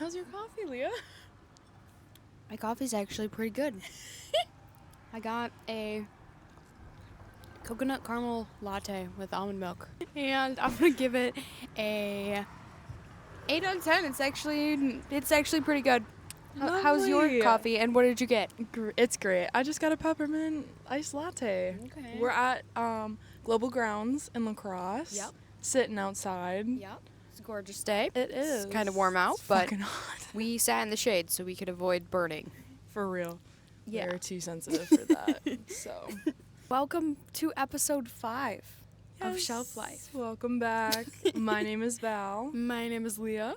How's your coffee, Leah? My coffee's actually pretty good. I got a coconut caramel latte with almond milk. And I'm going to give it a 8 out of 10. It's actually pretty good. How's your Lovely. coffee and what did you get? It's great. I just got a peppermint iced latte. Okay. We're at Global Grounds in La Crosse. Yep. Sitting outside. Yep. It's a gorgeous day. It is. It's kind of warm out, It's but fucking hot. we sat in the shade so we could avoid burning. For real. Yeah. We're too sensitive for that. So. Welcome to episode 5 of Yes. Shelf Life. Welcome back. My name is Val. My name is Leah.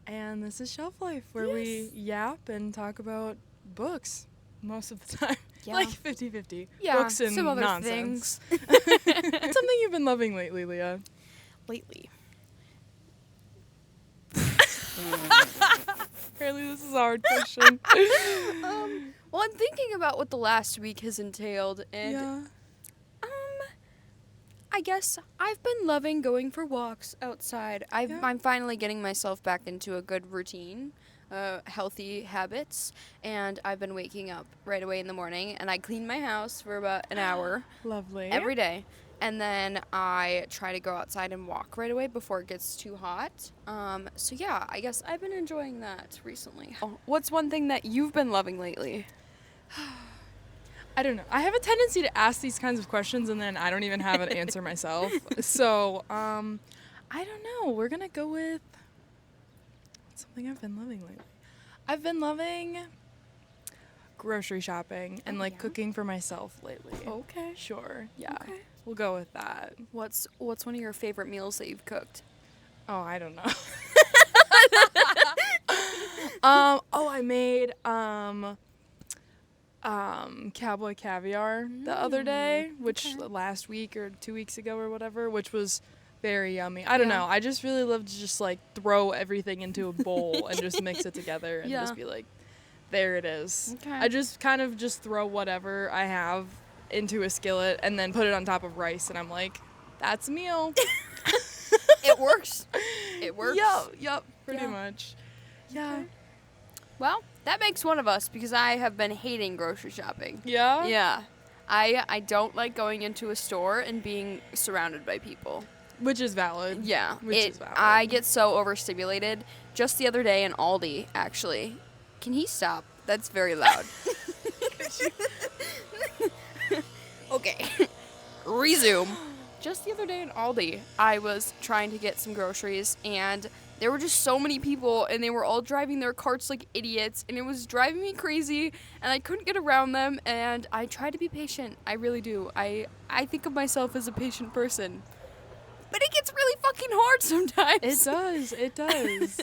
And this is Shelf Life, where we yap and talk about books most of the time. Yeah. Like 50-50. Yeah, Books and some other nonsense. things. What's something you've been loving lately, Leah? Lately. Apparently this is a hard question. Well, I'm thinking about what the last week has entailed, and Yeah. I guess I've been loving going for walks outside. I'm finally getting myself back into a good routine, healthy habits, and I've been waking up right away in the morning, and I clean my house for about an hour Lovely. every day, and then I try to go outside and walk right away before it gets too hot. So yeah, I guess I've been enjoying that recently. What's one thing that you've been loving lately? I don't know. I have a tendency to ask these kinds of questions and then I don't even have an answer myself. So, I don't know. We're going to go with something I've been loving lately. I've been loving grocery shopping and cooking for myself lately. Okay. Sure. Yeah. Okay. We'll go with that. What's one of your favorite meals that you've cooked? Oh, I don't know. I made cowboy caviar the other day, which last week or 2 weeks ago or whatever, which was very yummy. I don't know. I just really love to just throw everything into a bowl and just mix it together and just be like, there it is. Okay. I just kind of just throw whatever I have into a skillet and then put it on top of rice and I'm like, that's a meal. It works. It works. Yep, pretty much. Yeah. Okay. Well, that makes one of us because I have been hating grocery shopping. Yeah? Yeah. I don't like going into a store and being surrounded by people. Which is valid. Yeah. Which is valid. I get so overstimulated. Just the other day in Aldi, actually. Can he stop? That's very loud. Okay. Resume. Just the other day in Aldi, I was trying to get some groceries, and there were just so many people, and they were all driving their carts like idiots, and it was driving me crazy, and I couldn't get around them, and I try to be patient. I really do. I think of myself as a patient person. But it gets really fucking hard sometimes. It does.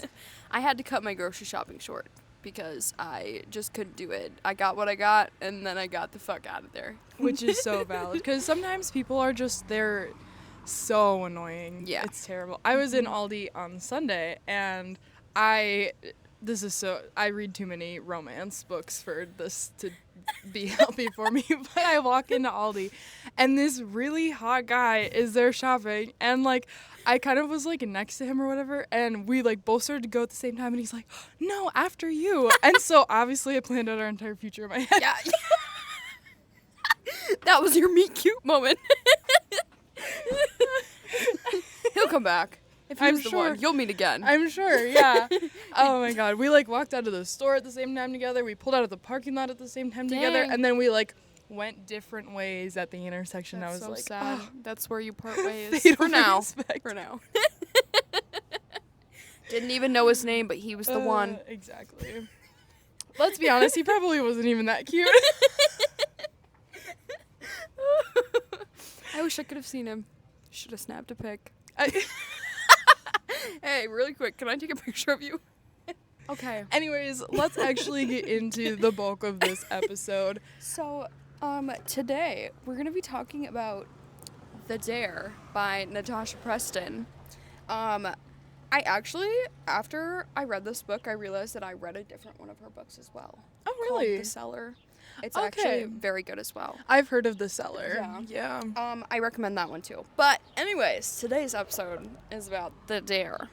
I had to cut my grocery shopping short because I just couldn't do it. I got what I got, and then I got the fuck out of there. Which is so valid. Because sometimes people are they're so annoying. Yeah. It's terrible. I was in Aldi on Sunday, and I read too many romance books for this to be healthy for me. But I walk into Aldi, and this really hot guy is there shopping, and I kind of was next to him or whatever, and we both started to go at the same time, and he's like, no, after you. And so obviously I planned out our entire future in my head. Yeah. That was your meet cute moment. He'll come back. If he's the one, you'll meet again. I'm sure, yeah. Oh my god. We walked out of the store at the same time together. We pulled out of the parking lot at the same time together. And then we went different ways at the intersection. That's I was so sad. oh. That's where you part ways. Fatal For now. respect. For now. Didn't even know his name, but he was the one. Exactly. Let's be honest, he probably wasn't even that cute. I wish I could have seen him. Should have snapped a pic. Hey, really quick, can I take a picture of you? Okay. Anyways, let's actually get into the bulk of this episode. So, today we're going to be talking about The Dare by Natasha Preston. I actually, after I read this book, I realized that I read a different one of her books as well. Oh, really? Called The Cellar. It's Okay. actually very good as well. I've heard of The Cellar. Yeah. Yeah. I recommend that one too. But anyways, today's episode is about The Dare.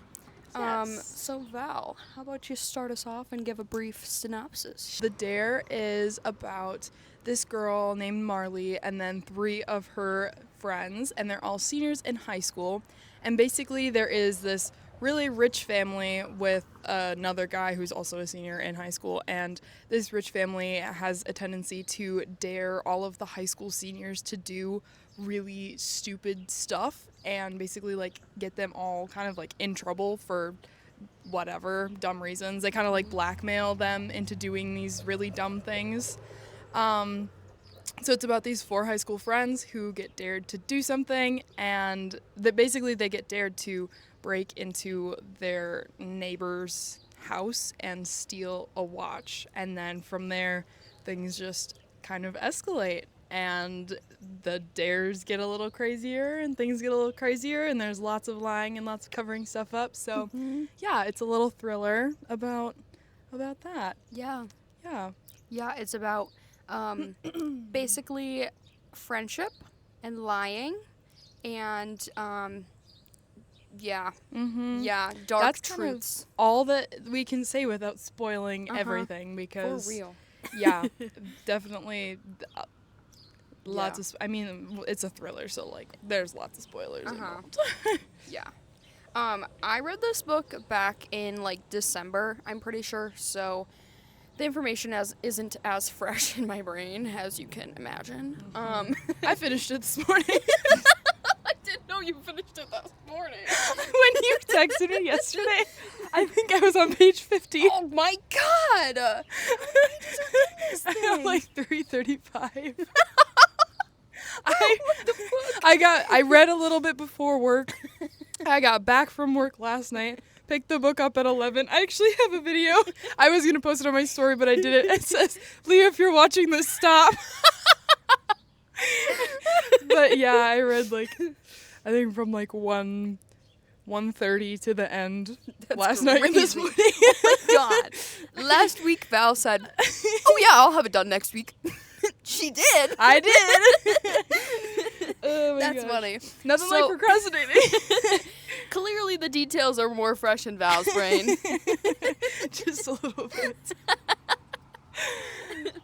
So Val, how about you start us off and give a brief synopsis? The Dare is about this girl named Marley and then 3 of her friends, and they're all seniors in high school. And basically, there is this really rich family with another guy who's also a senior in high school, and this rich family has a tendency to dare all of the high school seniors to do really stupid stuff and basically like get them all kind of like in trouble for whatever dumb reasons. They kind of like blackmail them into doing these really dumb things. So it's about these 4 high school friends who get dared to do something, and that basically they get dared to break into their neighbor's house and steal a watch. And then from there, things just kind of escalate, and the dares get a little crazier, and things get a little crazier, and there's lots of lying and lots of covering stuff up. So, yeah, it's a little thriller about that. Yeah. Yeah. Yeah, it's about basically friendship and lying and yeah. Yeah, dark That's truths. kind of all that we can say without spoiling everything, because For real. yeah, definitely lots of I mean, it's a thriller, so like there's lots of spoilers involved. Yeah. I read this book back in like December, I'm pretty sure, so the information isn't as fresh in my brain as you can imagine. I finished it this morning. I didn't know you finished it this morning. When you texted me yesterday, I think I was on page 50. Oh my god! I'm like 3:35. I read a little bit before work. I got back from work last night. Picked the book up at 11. I actually have a video. I was going to post it on my story, but I didn't. It says, Leah, if you're watching this, stop. But yeah, I read like, I think from like 1:30 to the end. That's last night and this morning. Oh my god. Last week Val said, oh yeah, I'll have it done next week. She did. I did. Oh my That's gosh. funny. Nothing So- like procrastinating. Clearly the details are more fresh in Val's brain. Just a little bit.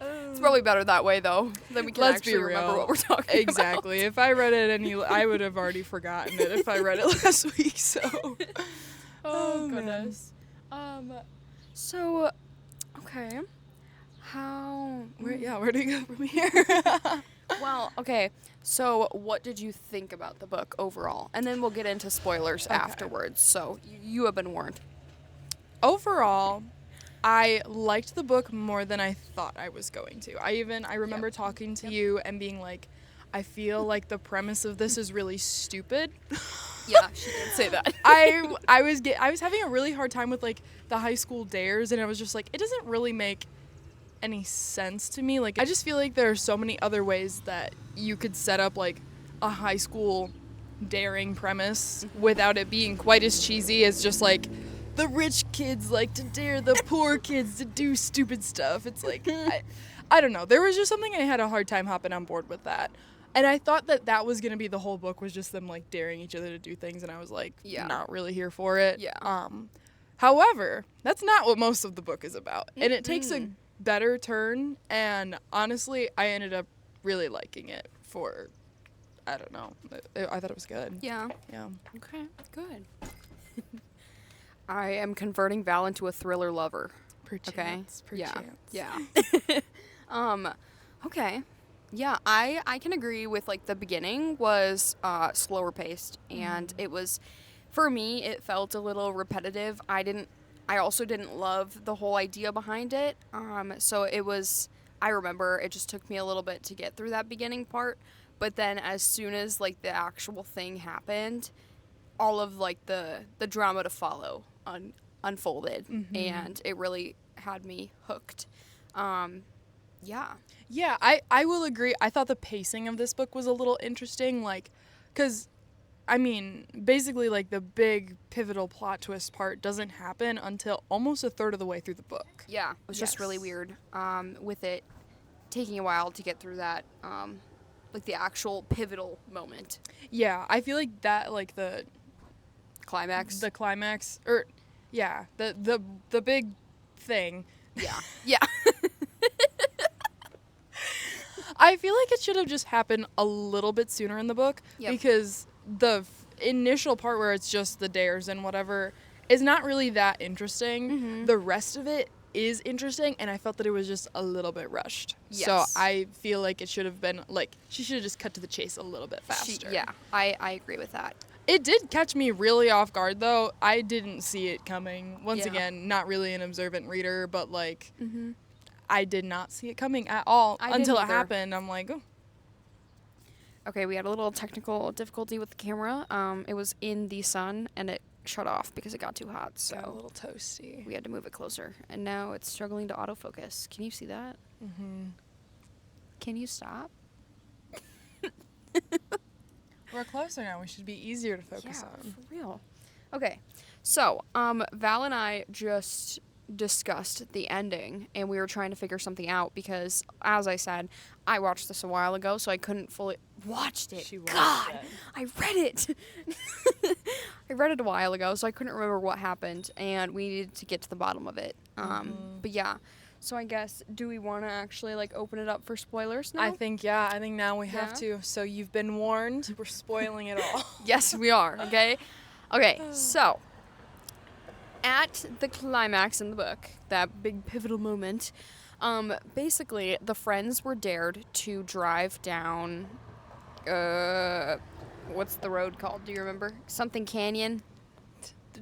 It's probably better that way though. Then we can Let's actually be remember real. what we're talking about. Exactly. If I read it I would have already forgotten it if I read it last week. So. Oh, man. goodness. So, okay. How? Where do you go from here? Well, okay. So, what did you think about the book overall? And then we'll get into spoilers afterwards. So, you have been warned. Overall, I liked the book more than I thought I was going to. I remember talking to you and being like, I feel like the premise of this is really stupid. Yeah, she did say that. I was having a really hard time with like the high school dares, and I was just like, it doesn't really make any sense to me. Like, I just feel like there are so many other ways that you could set up like a high school daring premise without it being quite as cheesy as just like the rich kids like to dare the poor kids to do stupid stuff. It's like I don't know. There was just something I had a hard time hopping on board with that. And I thought that was going to be the whole book, was just them like daring each other to do things, and I was like not really here for it. Yeah. However, that's not what most of the book is about. And it takes a better turn, and honestly, I ended up really liking it for, I don't know. I thought it was good. Yeah. Yeah. Okay, good. I am converting Val into a thriller lover. Perchance. Okay. Perchance. Yeah. Okay. Yeah, I can agree with like the beginning was slower paced, and it was, for me, it felt a little repetitive. I also didn't love the whole idea behind it. So it was, I remember it just took me a little bit to get through that beginning part, but then as soon as like the actual thing happened, all of like the drama to follow unfolded, and it really had me hooked. Yeah. Yeah, I will agree. I thought the pacing of this book was a little interesting, like, because, I mean, basically, like, the big pivotal plot twist part doesn't happen until almost a third of the way through the book. Yeah, it was just really weird, with it taking a while to get through that, like, the actual pivotal moment. Yeah, I feel like that, like, the Climax. climax, or Yeah, the big thing. Yeah. Yeah. I feel like it should have just happened a little bit sooner in the book Yep. because the initial part where it's just the dares and whatever is not really that interesting. Mm-hmm. The rest of it is interesting, and I felt that it was just a little bit rushed. Yes. So I feel like it should have been, like, she should have just cut to the chase a little bit faster. I agree with that. It did catch me really off guard, though. I didn't see it coming. Once Yeah. again, not really an observant reader, but, like, Mm-hmm. I did not see it coming at all I didn't until it either. happened. I'm like, oh. Okay, we had a little technical difficulty with the camera. It was in the sun, and it shut off because it got too hot, Got a so little toasty. we had to move it closer. And now it's struggling to autofocus. Can you see that? Mm-hmm. Can you stop? We're closer now. We should be easier to focus on. For real. Okay, so Val and I just discussed the ending, and we were trying to figure something out because, as I said, I watched this a while ago, so I couldn't fully watched it. She watched God, it. I read it. I read it a while ago, so I couldn't remember what happened, and we needed to get to the bottom of it. But yeah. So I guess, do we want to actually, like, open it up for spoilers now? I think now we have Yeah? to. So you've been warned. We're spoiling it all. Yes, we are, okay? Okay, so, at the climax in the book, that big pivotal moment, basically, the friends were dared to drive down, what's the road called? Do you remember? Something Canyon?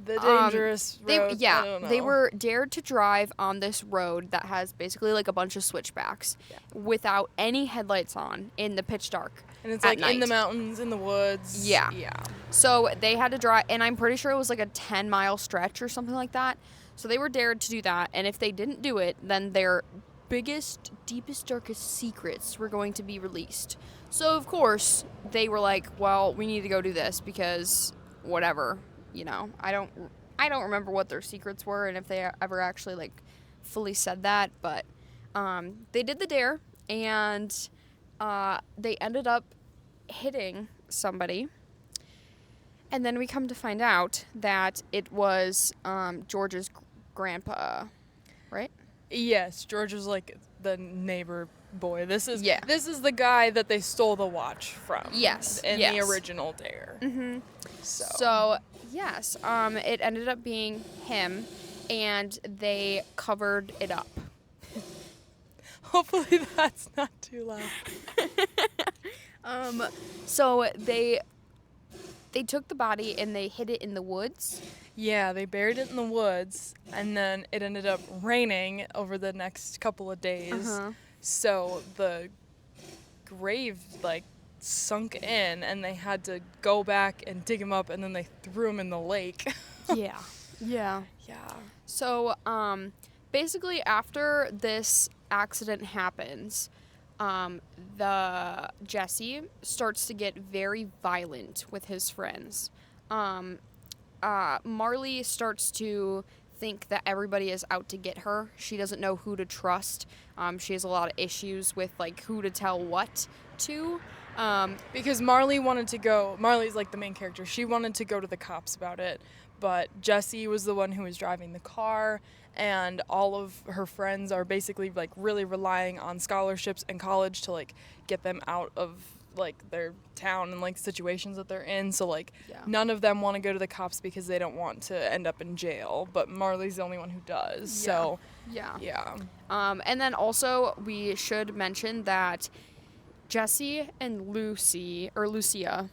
The dangerous road. I don't know. They were dared to drive on this road that has basically like a bunch of switchbacks without any headlights on in the pitch dark. And it's at like in the night. mountains, in the woods. Yeah. Yeah. So they had to drive, and I'm pretty sure it was like a 10-mile stretch or something like that. So they were dared to do that, and if they didn't do it, then their biggest, deepest, darkest secrets were going to be released. So of course they were like, well, we need to go do this because whatever, you know. I don't remember what their secrets were and if they ever actually like fully said that, but they did the dare, and they ended up hitting somebody. And then we come to find out that it was George's grandpa, right? Yes, George was like the neighbor boy. This is Yeah. the guy that they stole the watch from. Yes, In yes. the original dare. Mm-hmm. So Yes, it ended up being him, and they covered it up. hopefully that's not too loud. So they took the body and they hid it in the woods. Yeah, they buried it in the woods, and then it ended up raining over the next couple of days. Uh-huh. So the grave, like, sunk in, and they had to go back and dig him up, and then they threw him in the lake. Yeah. Yeah. Yeah. So, basically, after this accident happens, the Jesse starts to get very violent with his friends. Marley starts to think that everybody is out to get her. She doesn't know who to trust. She has a lot of issues with like who to tell what to. Because Marley's like the main character. She wanted to go to the cops about it, but Jesse was the one who was driving the car, and all of her friends are basically like really relying on scholarships and college to like get them out of like their town and like situations that they're in. So like Yeah. none of them want to go to the cops because they don't want to end up in jail, but Marley's the only one who does. So Yeah. yeah. And then also we should mention that Jesse and Lucia,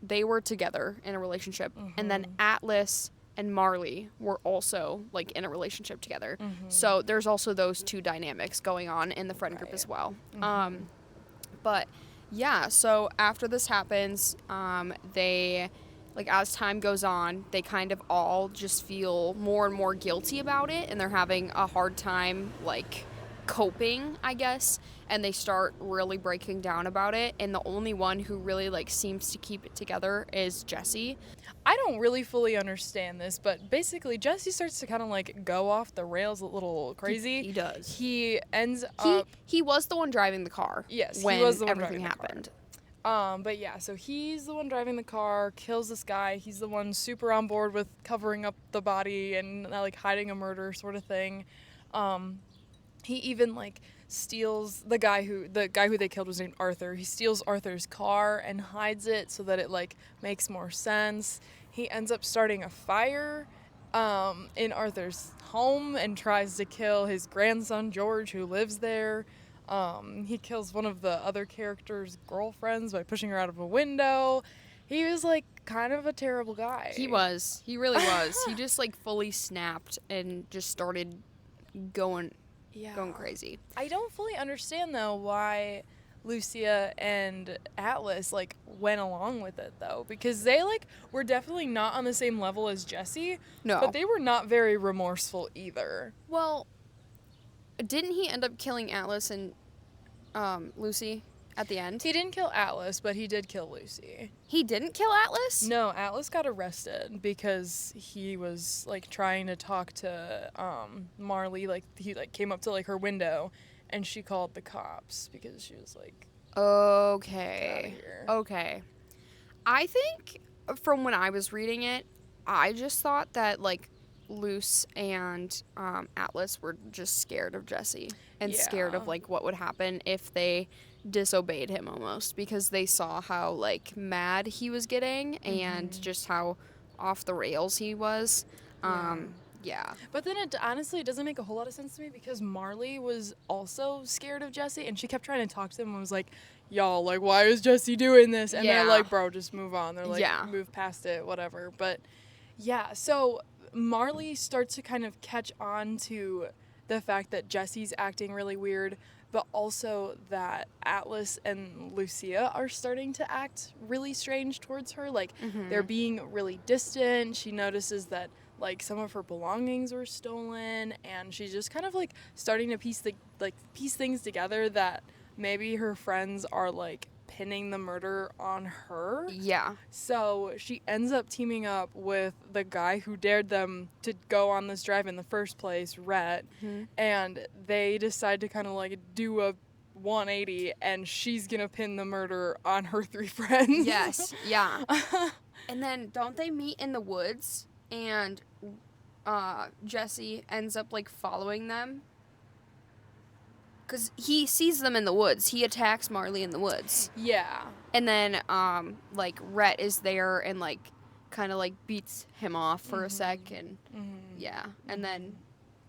they were together in a relationship. And then Atlas and Marley were also like in a relationship together. So there's also those two dynamics going on in the friend group as well. But yeah, so after this happens, they, like, as time goes on, they kind of all just feel more and more guilty about it, and they're having a hard time, like, coping, I guess, and they start really breaking down about it, and the only one who really, like, seems to keep it together is Jesse. I don't really fully understand this, but basically Jesse starts to kind of like go off the rails a little crazy. He does. He ends up He was the one driving the car. Yes, he when was the one everything driving the car. happened. But yeah, so he's the one driving the car, kills this guy. He's the one super on board with covering up the body and like hiding a murder sort of thing. He even like steals the guy who they killed was named Arthur. He steals Arthur's car and hides it so that it like makes more sense. He ends up starting a fire in Arthur's home and tries to kill his grandson George, who lives there. He kills one of the other characters' girlfriends by pushing her out of a window. He was like kind of a terrible guy. He was. He really was. He just like fully snapped and just started going crazy. I don't fully understand though why Lucia and Atlas like went along with it though, because they like were definitely not on the same level as Jesse. No. But they were not very remorseful either. Well, didn't he end up killing Atlas and Lucy at the end? He didn't kill Atlas, but he did kill Lucy. He didn't kill Atlas? No, Atlas got arrested because he was like trying to talk to Marley. Like he like came up to like her window, and she called the cops because she was like, okay, "Get outta here." okay. I think from when I was reading it, I just thought that like Luce and Atlas were just scared of Jesse and scared of like what would happen if they disobeyed him almost, because they saw how like mad he was getting and just how off the rails he was. Yeah. But then it honestly doesn't make a whole lot of sense to me because Marley was also scared of Jesse and she kept trying to talk to him and was like, y'all, like, why is Jesse doing this? And they're like, bro, just move on. They're like, move past it, whatever. But yeah, so Marley starts to kind of catch on to the fact that Jesse's acting really weird, but also that Atlas and Lucia are starting to act really strange towards her. Like, they're being really distant. She notices that, like, some of her belongings were stolen, and she's just kind of, like, starting to piece things together that maybe her friends are, like, pinning the murder on her. Yeah. So she ends up teaming up with the guy who dared them to go on this drive in the first place, Rhett, and they decide to kind of like do a 180, and she's gonna pin the murder on her three friends. Yes, yeah. And then don't they meet in the woods, and Jesse ends up like following them? Because he sees them in the woods. He attacks Marley in the woods. Yeah. And then, like, Rhett is there and, like, kind of, like, beats him off for a sec. And, yeah. And then,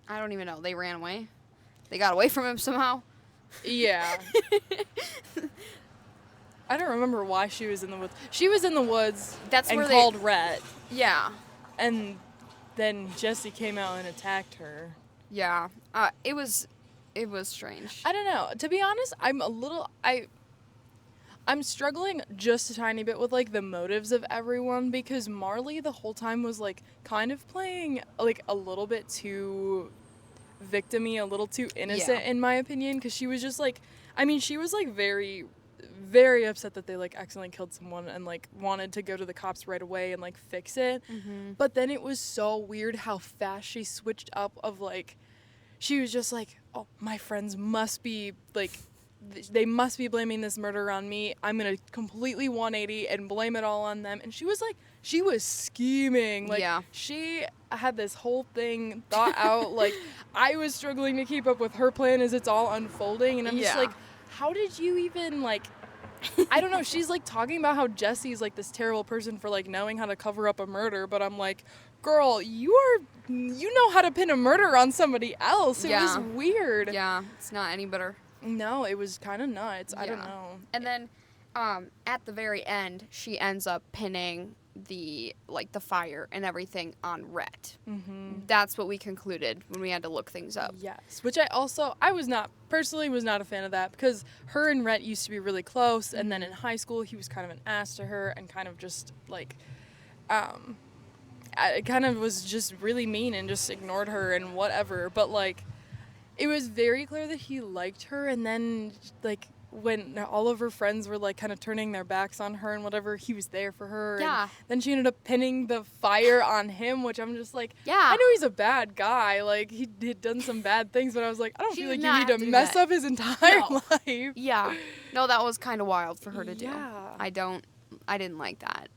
I don't even know. They ran away. They got away from him somehow. Yeah. I don't remember why she was in the woods. She was in the woods and called Rhett. Yeah. And then Jesse came out and attacked her. Yeah. It was strange. I don't know. To be honest, I'm struggling just a tiny bit with, like, the motives of everyone, because Marley the whole time was, like, kind of playing, like, a little bit too victim-y, a little too innocent, in my opinion, because she was just, like, I mean, she was, like, very, very upset that they, like, accidentally killed someone and, like, wanted to go to the cops right away and, like, fix it. But then it was so weird how fast she switched up of, like, she was just like, oh, my friends must be, like, they must be blaming this murder on me. I'm going to completely 180 and blame it all on them. And she was like, she was scheming. Like, she had this whole thing thought out. Like, I was struggling to keep up with her plan as it's all unfolding. And I'm just like, how did you even, like, I don't know. She's, like, talking about how Jesse's, like, this terrible person for, like, knowing how to cover up a murder. But I'm like, girl, you know how to pin a murder on somebody else. It was weird. Yeah, it's not any better. No, it was kind of nuts. I don't know. And then at the very end, she ends up pinning the fire and everything on Rhett. That's what we concluded when we had to look things up. Yes, which I was not a fan of that, because her and Rhett used to be really close, and then in high school he was kind of an ass to her and kind of just like it kind of was just really mean and just ignored her and whatever. But, like, it was very clear that he liked her, and then, like, when all of her friends were like kind of turning their backs on her and whatever, he was there for her. Yeah. And then she ended up pinning the fire on him, which I'm just like, Yeah. I know he's a bad guy. Like, he had done some bad things, but I was like, I don't She feel did like you not need to do mess that. up his entire No. life. Yeah. No, that was kind of wild for her to do. Yeah. I didn't like that.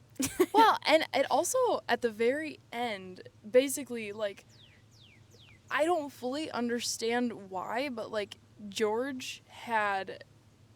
Well, and it also, at the very end, basically, like, I don't fully understand why, but, like, George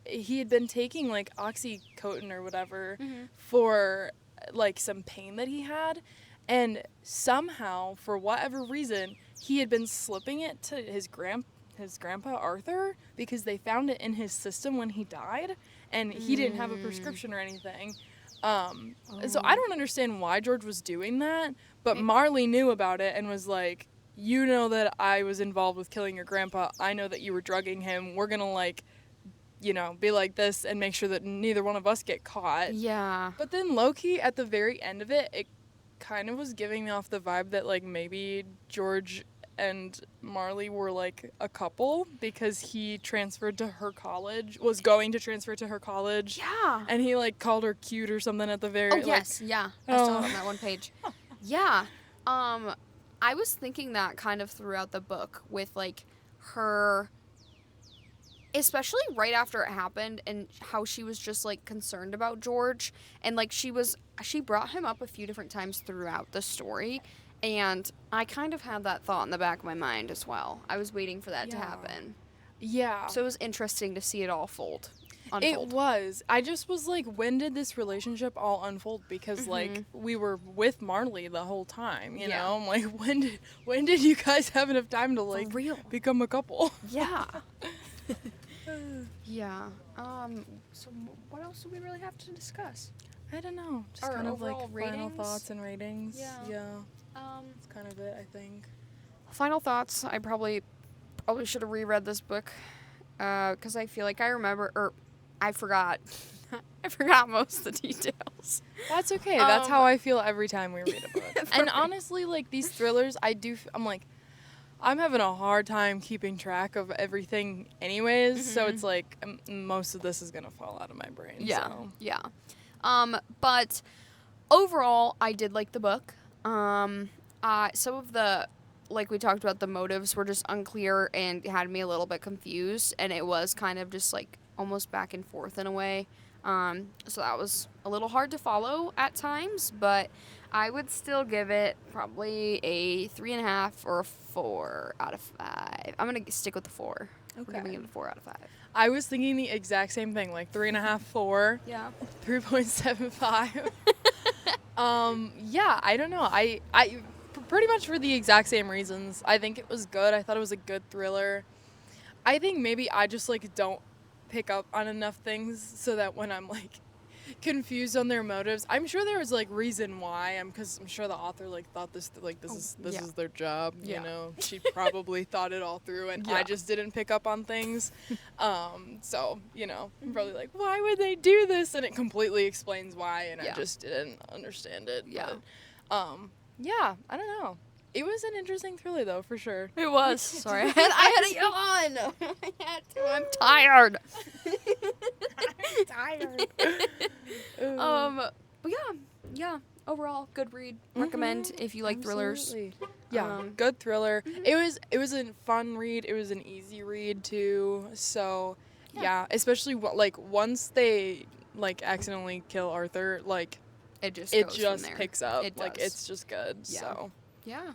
he had been taking, like, Oxycontin or whatever for, like, some pain that he had, and somehow, for whatever reason, he had been slipping it to his grandpa Arthur, because they found it in his system when he died, and he didn't have a prescription or anything. So I don't understand why George was doing that, but Marley knew about it and was like, you know that I was involved with killing your grandpa. I know that you were drugging him. We're gonna, like, you know, be like this and make sure that neither one of us get caught. Yeah. But then low-key, at the very end of it kind of was giving me off the vibe that, like, maybe George and Marley were, like, a couple, because he was going to transfer to her college. Yeah. And he, like, called her cute or something at the very, Oh, yes. Yeah. I saw it on that one page. Yeah. I was thinking that kind of throughout the book with, like, her, especially right after it happened, and how she was just, like, concerned about George. And, like, she brought him up a few different times throughout the story. And I kind of had that thought in the back of my mind as well. I was waiting for that to happen. Yeah. So it was interesting to see it all unfold. It was. I just was like, when did this relationship all unfold? Because, like, we were with Marley the whole time, you know? I'm like, when did you guys have enough time to, like, become a couple? Yeah. Yeah. So what else do we really have to discuss? I don't know. Just Our kind of, like, overall final ratings? thoughts and ratings. Yeah. That's kind of it, I think. Final thoughts. I probably should have reread this book, because I feel like I remember, or I forgot. I forgot most of the details. That's okay. That's how I feel every time we read a book. And honestly, like, these thrillers, I'm like, I'm having a hard time keeping track of everything anyways, so it's like, most of this is going to fall out of my brain. Yeah. So. Yeah. But overall, I did like the book. Some of the, like we talked about, the motives were just unclear and had me a little bit confused, and it was kind of just, like, almost back and forth in a way. So that was a little hard to follow at times, but I would still give it probably a 3.5 or a 4 out of 5. I'm going to stick with the 4. Okay. We're giving it a 4 out of 5. I was thinking the exact same thing, like 3.5, 4. Yeah. 3.75. Yeah, I don't know. I pretty much for the exact same reasons. I think it was good. I thought it was a good thriller. I think maybe I just, like, don't pick up on enough things so that when I'm, like, confused on their motives, I'm sure there was, like, reason why. Because I'm sure the author, like, thought this is their job. Yeah. You know, she probably thought it all through, and I just didn't pick up on things. So, you know, I'm probably like, why would they do this? And it completely explains why, and I just didn't understand it. Yeah. But, yeah, I don't know. It was an interesting thriller, though, for sure. It was. Sorry, I had a yawn. I had to. I'm tired. I'm tired. But yeah. Overall, good read. Recommend if you like thrillers. Absolutely. Yeah, good thriller. It was a fun read. It was an easy read too. So, yeah, especially like once they, like, accidentally kill Arthur, like, it goes just from there. picks up. It Like, does. it's just good. Yeah. So. Yeah.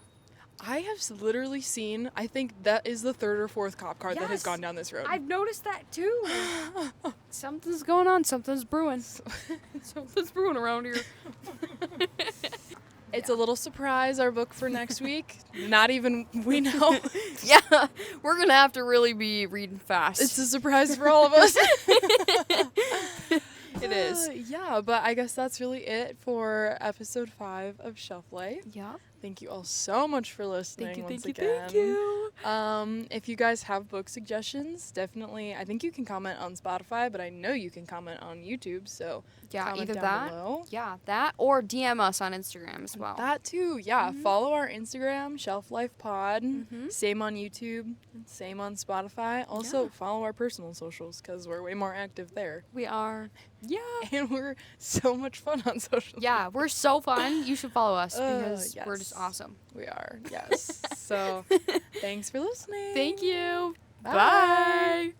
I have literally seen, I think that is the 3rd or 4th cop car that has Yes. gone down this road. I've noticed that too. Something's going on. Something's brewing. Something's brewing around here. It's a little surprise, our book for next week. Not even we know. Yeah, we're going to have to really be reading fast. It's a surprise for all of us. It is. Yeah, but I guess that's really it for episode 5 of Shelf Life. Yeah. Thank you all so much for listening Thank you, once thank you, again. thank you. If you guys have book suggestions, definitely, I think you can comment on Spotify, but I know you can comment on YouTube, so Yeah, comment either down that. below. Yeah, that or DM us on Instagram as well. That too, yeah. Follow our Instagram, Shelf Life Pod. Mhm. Same on YouTube, same on Spotify. Also, Yeah. follow our personal socials because we're way more active there. We are. Yeah. And we're so much fun on social Yeah, we're so fun. You should follow us because we're yes. just awesome. We are, yes. So, thanks for listening. Thank you. Bye. Bye.